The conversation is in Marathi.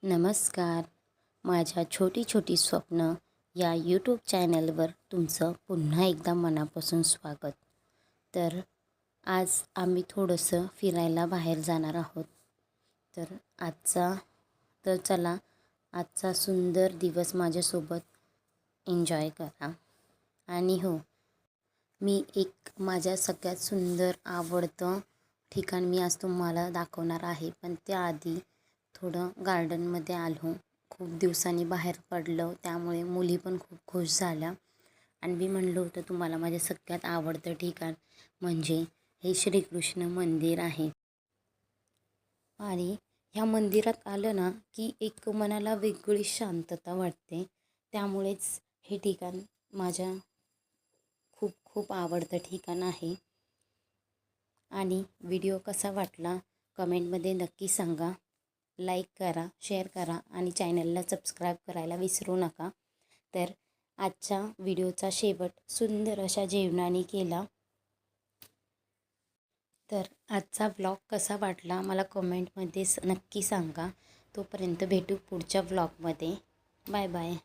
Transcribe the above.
नमस्कार. माझ्या छोटी छोटी स्वप्न या यूट्यूब चॅनलवर तुमचं पुन्हा एकदा मनापासून स्वागत. तर आज आम्ही थोडंसं फिरायला बाहेर जाणार आहोत. तर चला आजचा सुंदर दिवस माझ्यासोबत एन्जॉय करा. आणि हो, मी एक माझ्या सगळ्यात सुंदर आवडतं ठिकाण मी आज तुम्हाला दाखवणार आहे. पण त्याआधी थोडं गार्डनमध्ये आलो. खूप दिवसांनी बाहेर पडलो, त्यामुळे मुली पण खूप खुश झाल्या. आणि मी म्हणलं होतं तुम्हाला माझ्या सगळ्यात आवडतं ठिकाण म्हणजे हे श्रीकृष्ण मंदिर आहे. आणि ह्या मंदिरात आलं ना की एक मनाला वेगळी शांतता वाटते. त्यामुळेच हे ठिकाण माझ्या खूप खूप आवडतं ठिकाण आहे. आणि व्हिडिओ कसा वाटला कमेंटमध्ये नक्की सांगा. लाईक करा, शेअर करा आणि चॅनलला सबस्क्राईब करायला विसरू नका. तर आजच्या व्हिडिओचा शेवट सुंदर अशा जेवणाने केला. तर आजचा व्लॉग कसा वाटला मला कमेंटमध्ये नक्की सांगा. तोपर्यंत भेटू पुढच्या व्लॉगमध्ये. Bye bye.